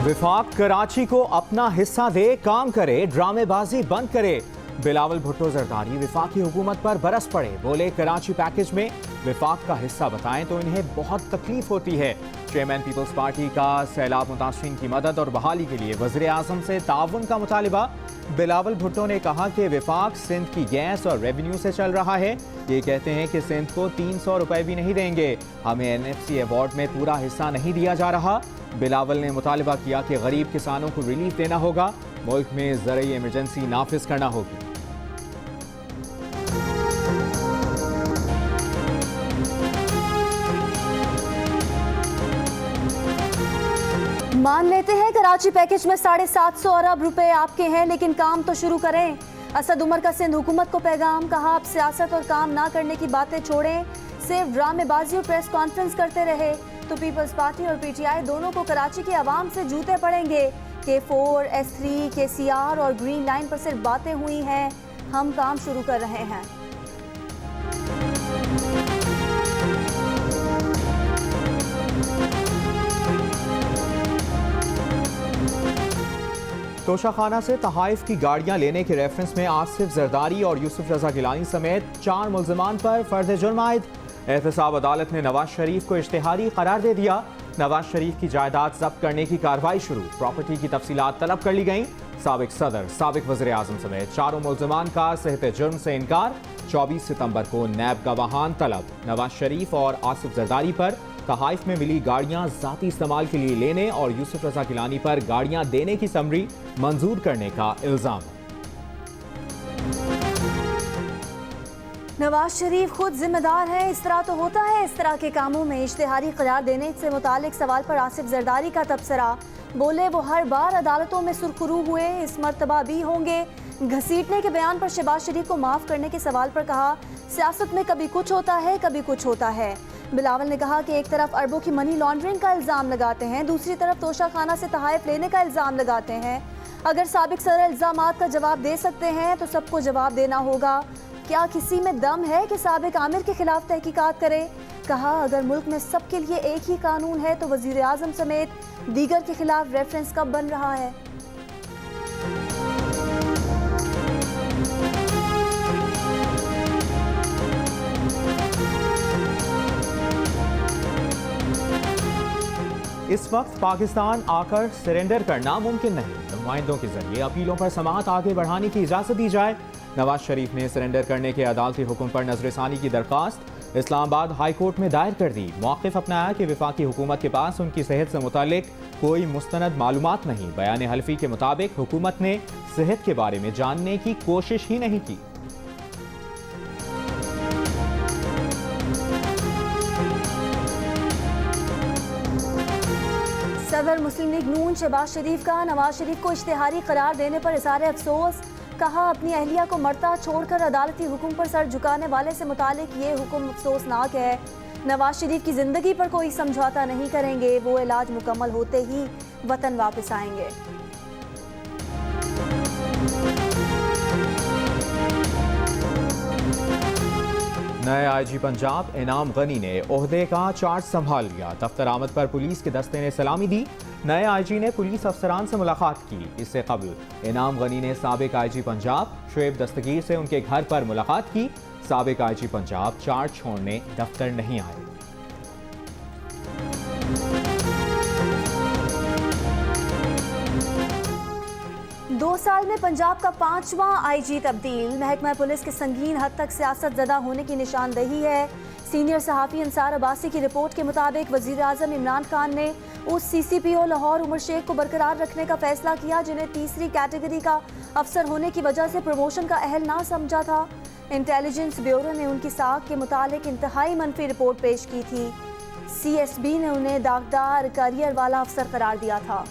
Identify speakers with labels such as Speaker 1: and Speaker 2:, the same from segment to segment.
Speaker 1: विफाक कराची को अपना हिस्सा दे, काम करे, ड्रामेबाजी बंद करे। बिलावल भुट्टो जरदारी विफाकी हुकूमत पर बरस पड़े, बोले कराची पैकेज में विफाक का हिस्सा बताएं तो इन्हें बहुत तकलीफ होती है। चेयरमैन पीपल्स पार्टी का सैलाब मुतासरीन की मदद और बहाली के लिए वज़ीर आज़म से ताउन का मुतालिबा। बिलावल भुट्टो ने कहा कि विफाक सिंध की गैस और रेवेन्यू से चल रहा है। ये कहते हैं कि सिंध को 300 रुपए भी नहीं देंगे, हमें NFC अवार्ड में पूरा हिस्सा नहीं दिया जा रहा। बिलावल ने मुतालिबा किया कि गरीब किसानों को रिलीफ देना होगा, मुल्क में ज़रूरी इमरजेंसी नाफिज करना होगी।
Speaker 2: मान लेते हैं कराची पैकेज में 750 अरब रुपए आपके हैं, लेकिन काम तो शुरू करें। असद उमर का सिंध हुकूमत को पैगाम, कहा आप सियासत और काम ना करने की बातें छोड़ें, सिर्फ ड्रामेबाजी और प्रेस कॉन्फ्रेंस करते रहे तो पीपल्स पार्टी और PTI दोनों को कराची के अवाम से जूते पड़ेंगे। K4, S3, KCR और ग्रीन लाइन पर सिर्फ बातें हुई हैं, हम काम शुरू कर रहे हैं।
Speaker 1: तोशाखाना से तहाइफ की गाड़ियां लेने के रेफरेंस में आसिफ जरदारी और यूसुफ रजा गिलानी समेत 4 मुल्ज़िमान पर फर्द जुर्म आयद। एहतसाब अदालत ने नवाज शरीफ को इश्तिहारी करार दे दिया। नवाज शरीफ की जायदाद जब्त करने की कार्रवाई शुरू, प्रॉपर्टी की तफसीलात तलब कर ली गईं। साबिक सदर, साबिक वज़ीर आज़म समेत 4 मुल्ज़िमान का सेहत जुर्म से इनकार। 24 सितंबर को नैब गवाहान तलब। नवाज शरीफ और आसिफ जरदारी पर तहाइफ में मिली गाड़ियां ज़ाती इस्तेमाल के लिए लेने और यूसुफ रजा गिलानी पर गाड़ियां देने की समरी मंजूर करने का इल्ज़ाम है।
Speaker 2: नवाज शरीफ खुद जिम्मेदार है, इस तरह तो होता है इस तरह के कामों में। इश्तिहारी करार देने से मुतालिक सवाल पर आसिफ जरदारी का तबसरा, बोले वो हर बार अदालतों में सुरखरू हुए, इस मर्तबा भी होंगे। घसीटने के बयान पर शहबाज शरीफ को माफ़ करने के सवाल पर कहा, सियासत में कभी कुछ होता है कभी कुछ होता है। बिलावल ने कहा कि एक तरफ अरबों की मनी लॉन्ड्रिंग का इल्ज़ाम लगाते हैं, दूसरी तरफ तोशाखाना से तहाइफ लेने का इल्ज़ाम लगाते हैं। अगर साबिक सदर इल्ज़ामात का जवाब दे सकते हैं तो सबको जवाब देना होगा। क्या किसी में दम है कि साबिक आमिर के खिलाफ तहकीकात करे? कहा अगर मुल्क में सबके लिए एक ही कानून है तो वज़ीर आज़म समेत दीगर के खिलाफ रेफरेंस कब बन रहा है?
Speaker 1: इस वक्त पाकिस्तान आकर सरेंडर करना मुमकिन नहीं, नुमाइंदों के जरिए अपीलों पर समाअत आगे बढ़ाने की इजाज़त दी जाए। नवाज शरीफ ने सरेंडर करने के अदालती हुक्म पर नजरसानी की दरख्वास्त इस्लामाबाद हाई कोर्ट में दायर कर दी। मौक़िफ़ अपनाया कि विफाकी हुकूमत के पास उनकी सेहत से मुतालिक कोई मुस्तनद मालूमात नहीं। बयान हल्फी के मुताबिक हुकूमत ने सेहत के बारे में जानने की कोशिश ही नहीं की।
Speaker 2: सदर मुस्लिम लीग नून शहबाज शरीफ का नवाज शरीफ को इश्तिहारी करार देने पर इज़हार अफसोस, कहा अपनी अहलिया को मरता छोड़कर अदालती हुक्म पर सर झुकाने वाले से मुतालिक ये हुक्म अफसोसनाक है। नवाज शरीफ की ज़िंदगी पर कोई समझौता नहीं करेंगे, वो इलाज मुकम्मल होते ही वतन वापस आएंगे।
Speaker 1: नए IG पंजाब इनाम गनी ने ओहदे का चार्ज संभाल लिया। दफ्तर आमद पर पुलिस के दस्ते ने सलामी दी। नए IG ने पुलिस अफसरान से मुलाकात की। इससे कबल इनाम गनी ने साबिक IG पंजाब शुएब दस्तगीर से उनके घर पर मुलाकात की। साबिक IG पंजाब चार्ज छोड़ने दफ्तर नहीं आए।
Speaker 2: 2 साल में पंजाब का 5वां IG तब्दील। महकमा पुलिस के संगीन हद तक सियासत ज़दा होने की निशानदेही है। सीनियर सहाफ़ी अंसार अब्बासी की रिपोर्ट के मुताबिक वज़ीर आज़म इमरान खान ने उस CCPO लाहौर उमर शेख को बरकरार रखने का फैसला किया जिन्हें तीसरी कैटेगरी का अफसर होने की वजह से प्रमोशन का अहल ना समझा था। इंटेलिजेंस ब्यूरो ने उनकी साख के मुतालिक इंतहाई मनफी रिपोर्ट पेश की थी। CSB ने उन्हें दागदार करियर वाला अफसर करार दिया था।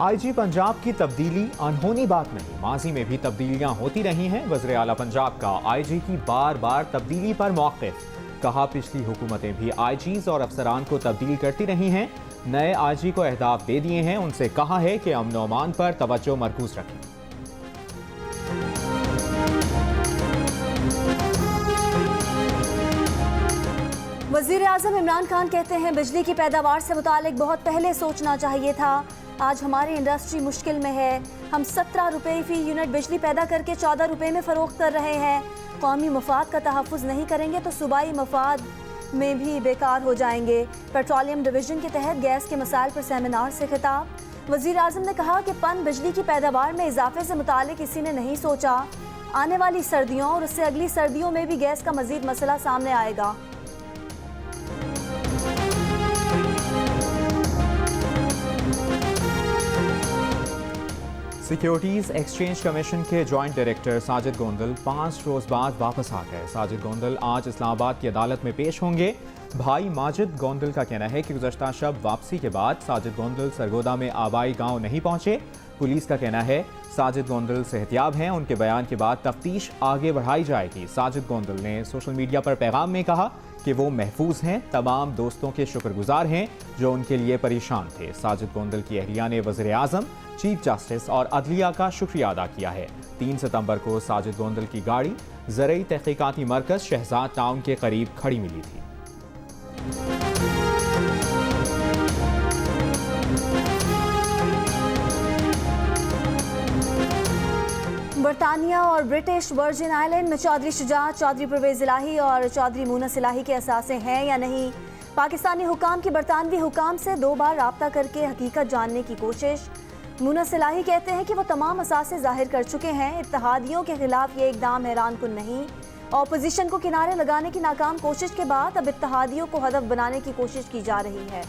Speaker 1: IG पंजाब की तब्दीली अनहोनी बात नहीं, माजी में भी तब्दीलियां होती रही हैं। वज़ीर आला पंजाब का IG की बार बार तब्दीली पर मौक़िफ़, कहा पिछली हुकूमतें भी IGs और अफसरान को तब्दील करती रही हैं। नए IG को अहदाफ दे दिए हैं, उनसे कहा है कि अमन व अमान पर तवज्जो मरकूज़ रखें।
Speaker 2: वज़ीर आज़म इमरान खान कहते हैं बिजली की पैदावार से मुतालिक बहुत पहले सोचना चाहिए था। आज हमारी इंडस्ट्री मुश्किल में है। हम 17 रुपये फ़ी यूनिट बिजली पैदा करके 14 रुपये में फ़रोख्त कर रहे हैं। कौमी मफाद का तहफ़्फ़ुज़ नहीं करेंगे तो सूबाई मफाद में भी बेकार हो जाएंगे। पेट्रोलियम डिवीज़न के तहत गैस के मसाइल पर सेमिनार से खिताब। वज़ीर आज़म ने कहा कि पन बिजली की पैदावार में इजाफे से मुतालिक किसी ने नहीं सोचा। आने वाली सर्दियों और उससे अगली सर्दियों में भी गैस का मज़ीद मसला सामने आएगा।
Speaker 1: सिक्योरिटीज एक्सचेंज कमीशन के जॉइंट डायरेक्टर साजिद गोंदल 5 रोज बाद वापस आ गए। साजिद गोंदल आज इस्लामाबाद की अदालत में पेश होंगे। भाई माजिद गोंदल का कहना है कि गुज़श्ता शब वापसी के बाद साजिद गोंदल सरगोदा में आबाई गांव नहीं पहुंचे। पुलिस का कहना है साजिद गोंदल सेहतियाब हैं। उनके बयान के बाद तफ्तीश आगे बढ़ाई जाएगी। साजिद गोंदल ने सोशल मीडिया पर पैगाम में कहा कि वो महफूज हैं। तमाम दोस्तों के शुक्रगुजार हैं जो उनके लिए परेशान थे। साजिद गोंदल की अहलिया ने वज़ीर आज़म, चीफ जस्टिस और अदलिया का शुक्रिया अदा किया है। 3 सितंबर को साजिद गोंदल की गाड़ी ज़रई तहकीकाती मरकज़ शहजाद टाउन के करीब खड़ी मिली थी।
Speaker 2: बरतानिया और ब्रिटिश वर्जिन आइलैंड में चौधरी शुजात, चौधरी परवेज़ इलाही और चौधरी मूनस इलाही के असासे हैं या नहीं। पाकिस्तानी हुकाम की बरतानवी हुकाम से 2 बार राब्ता करके हकीकत जानने की कोशिश। मूनस इलाही कहते हैं कि वो तमाम असासे जाहिर कर चुके हैं। इत्तेहादियों के खिलाफ ये इकदाम हैरानकुन नहीं। ऑपोजिशन को किनारे लगाने की नाकाम कोशिश के बाद अब इत्तेहादियों को हदफ बनाने की कोशिश की जा रही है।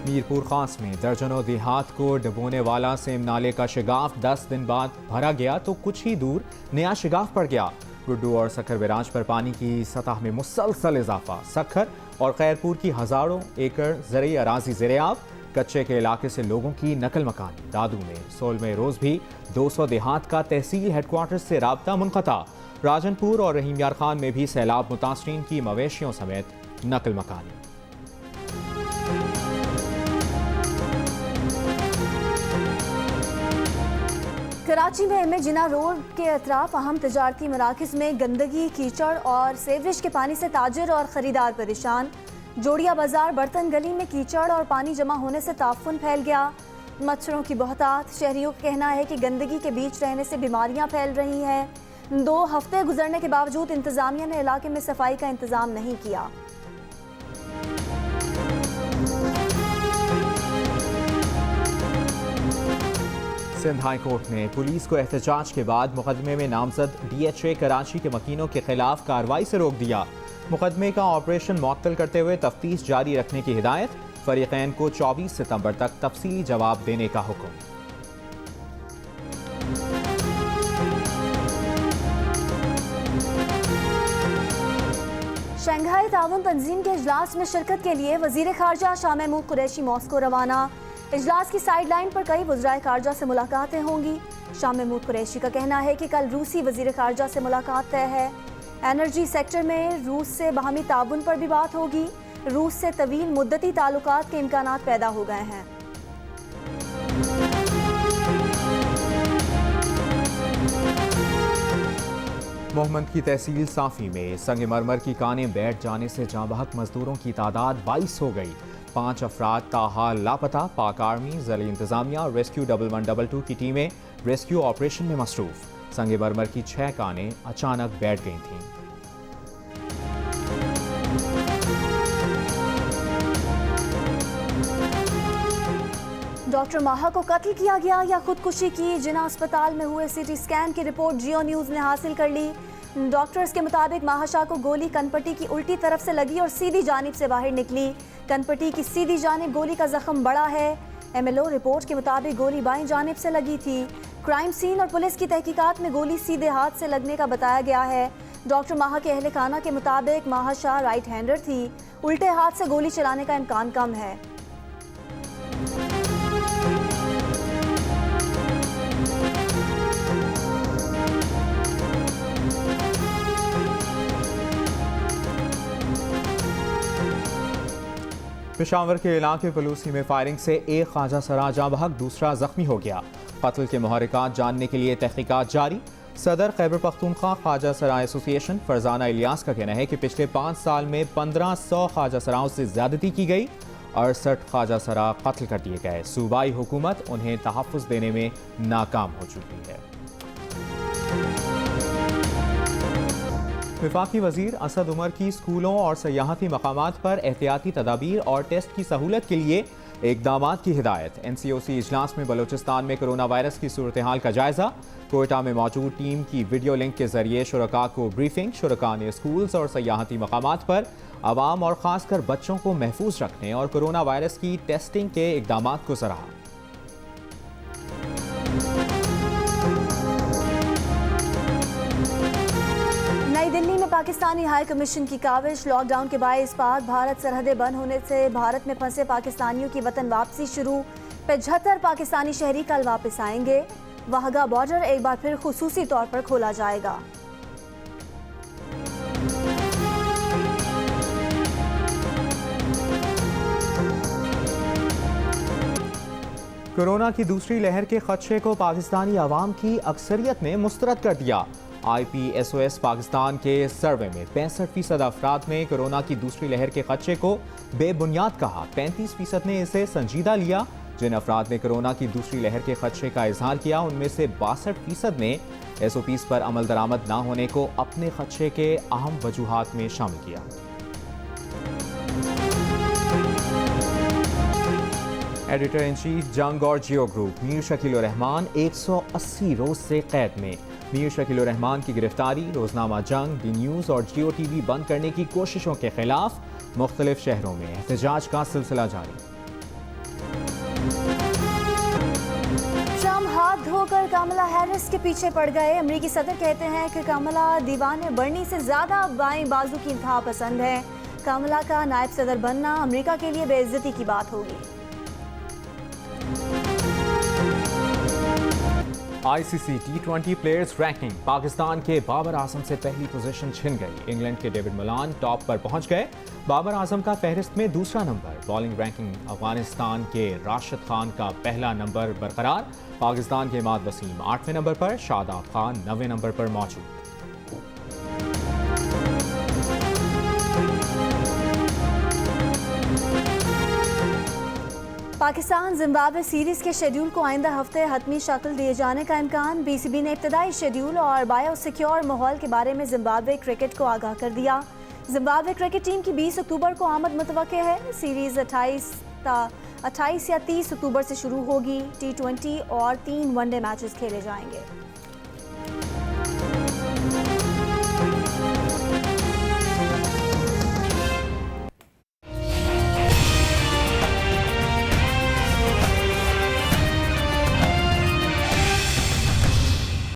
Speaker 1: मीरपुर खास में दर्जनों देहात को डुबोने वाला सेम नाले का शिगाफ 10 दिन बाद भरा गया तो कुछ ही दूर नया शिगाफ पड़ गया। गुड्डू और सखर बैराज पर पानी की सतह में मुसलसल इजाफा। सखर और खैरपुर की हजारों एकड़ ज़रई अराजी ज़ेरे-आब। कच्चे के इलाके से लोगों की नकल मकानी। दादू में सोल में रोज भी 200 देहात का तहसील हेडक्वार्टर से राब्ता मुनक़ता। राजनपुर और रहीम यार खान में भी सैलाब मुतासरीन की मवेशियों समेत नकल मकानी।
Speaker 2: कराची में एम ए जिना रोड के अतराफ अहम तजारती मराकज़ में गंदगी, कीचड़ और सेवरेज के पानी से ताजिर और ख़रीदार परेशान। जोड़िया बाजार बर्तन गली में कीचड़ और पानी जमा होने से ताफुन फैल गया। मच्छरों की बहुतात। शहरियों का कहना है कि गंदगी के बीच रहने से बीमारियां फैल रही हैं। 2 हफ्ते गुजरने के बावजूद इंतज़ामिया ने इलाके में सफाई का इंतज़ाम नहीं किया।
Speaker 1: सिंध हाई कोर्ट ने पुलिस को एहतजाज के बाद मुकदमे में नामजद DHA कराची के मकीनों के खिलाफ कार्रवाई से रोक दिया। मुकदमे का ऑपरेशन मुअत्तल करते हुए तफ्तीश जारी रखने की हिदायत। फरीकैन को 24 सितंबर तक तफसीली जवाब देने का हुक्म।
Speaker 2: शंघाई ताउन तंजीम के इजलास में शिरकत के लिए वजीर खारजा शाह महमूद कुरैशी मॉस्को रवाना। इजलास की साइड लाइन पर कई वज़राए खारजा से मुलाकातें होंगी। शाह महमूद कुरैशी का कहना है कि कल रूसी वजीर खारजा से मुलाकात तय है। एनर्जी सेक्टर में रूस से बाहमी ताउन पर भी बात होगी। रूस से तवील मुद्दती ताल्लुकात के इम्कानात पैदा हो गए हैं।
Speaker 1: मोहम्मद की तहसील साफी में संगमरमर की कानें बैठ जाने से जांबहक मजदूरों की तादाद 22 हो गई। 5 अफराद ताहाल लापता। पाक आर्मी, ज़िली इंतजामिया और रेस्क्यू 1112 की टीमें रेस्क्यू ऑपरेशन में मसरूफ। संगमरमर की 6 कानें अचानक बैठ गई थीं।
Speaker 2: डॉक्टर माहा को कत्ल किया गया या खुदकुशी की। जिना अस्पताल में हुए CT स्कैन की रिपोर्ट जियो न्यूज़ ने हासिल कर ली। डॉक्टर्स के मुताबिक माहा शाह को गोली कनपट्टी की उल्टी तरफ से लगी और सीधी जानिब से बाहर निकली। कनपट्टी की सीधी जानिब गोली का जख्म बड़ा है। MLO रिपोर्ट के मुताबिक गोली बाईं जानिब से लगी थी। क्राइम सीन और पुलिस की तहकीकात में गोली सीधे हाथ से लगने का बताया गया है। डॉक्टर माहा के अहले खाना के मुताबिक माहा शाह राइट हैंडर थी। उल्टे हाथ से गोली चलाने का इम्कान कम है।
Speaker 1: पेशावर के इलाके पलूसी में फायरिंग से एक ख्वाजा सरा जाँ बहक, दूसरा जख्मी हो गया। कत्ल के मुहर्रिकात जानने के लिए तहकीकात जारी। सदर खैबर पख्तूनख्वा ख्वाजा सराय एसोसिएशन फरजाना इलियास का कहना है कि पिछले 5 साल में 1500 ख्वाजा सराओं से ज्यादती की गई, 68 ख्वाजा सरा कत्ल कर दिए गए। सूबाई हुकूमत उन्हें तहफ़्फ़ुज़ देने में नाकाम हो चुकी है। वफाकी वजीर असद उमर की स्कूलों और सयाहती मकामात पर एहतियाती तदाबीर और टेस्ट की सहूलत के लिए इक़दामात की हिदायत। NCOC इजलास में बलूचिस्तान में कोरोना वायरस की सूरत हाल का जायजा। कोयटा में मौजूद टीम की वीडियो लिंक के जरिए शुरका को ब्रीफिंग। शुरका ने स्कूल्स और सयाहती मकामात पर आवाम और ख़ासकर बच्चों को महफूज रखने और कोरोना वायरस की टेस्टिंग के इक़दामात को सराहा।
Speaker 2: नई दिल्ली में पाकिस्तानी हाई कमीशन की काविश। लॉकडाउन के बायस पाक भारत सरहदें बंद होने से भारत में फंसे पाकिस्तानियों की वतन वापसी शुरू। 75 पाकिस्तानी शहरी कल वापस आएंगे। वाहगा बॉर्डर एक बार फिर खुसूसी तौर पर खोला जाएगा।
Speaker 1: कोरोना की दूसरी लहर के खदशे को पाकिस्तानी अवाम की अक्सरियत ने मुस्तरद कर दिया। IPSOS पाकिस्तान के सर्वे में 65% अफराद ने कोरोना की दूसरी लहर के खदशे को बेबुनियाद कहा। 35% ने इसे संजीदा लिया। जिन अफराद ने कोरोना की दूसरी लहर के खदशे का इजहार किया, उनमें से 62% ने SOPs पर अमल दरामद न होने को अपने खदशे के अहम वजूहात में शामिल किया। एडिटर इन चीफ जंग और जियो ग्रुप मीर शकील रहमान 180 रोज से कैद में। मीर शकील रहमान की गिरफ्तारी रोजनामा जंग, डी न्यूज़ और जियो TV बंद करने की कोशिशों के खिलाफ मुख्तलिफ शहरों में एहतजाज का सिलसिला जारी।
Speaker 2: ट्रम्प हाथ धोकर कमला हैरिस के पीछे पड़ गए। अमेरिकी सदर कहते हैं कि कमला दीवाने बढ़नी से ज्यादा बाएं बाजू की इंतहा पसंद है। कमला का नायब सदर बनना अमेरिका के लिए बेइज्जती की बात होगी।
Speaker 1: ICC T20 players ranking. Pakistan के बाबर आजम से पहली पोजीशन छिन गई। इंग्लैंड के डेविड मलान टॉप पर पहुंच गए। बाबर आजम का फहरिस्त में दूसरा नंबर। बॉलिंग रैंकिंग अफगानिस्तान के राशिद खान का पहला नंबर बरकरार। पाकिस्तान के इमाद वसीम 8वें नंबर पर, शादाब खान 9वें नंबर पर मौजूद।
Speaker 2: पाकिस्तान जिम्बाब्वे सीरीज के शेड्यूल को आइंदा हफ्ते हतमी शक्ल दिए जाने का इम्कान। BCB ने इब्तदाई शेड्यूल और बायोसिक्योर माहौल के बारे में जिम्बाब्वे क्रिकेट को आगाह कर दिया। जिम्बाब्वे क्रिकेट टीम की 20 अक्टूबर को आमद मुतवक्के है। सीरीज 28 या 30 अक्टूबर से शुरू होगी। T20 और 3 वनडे मैचेस खेले जाएंगे।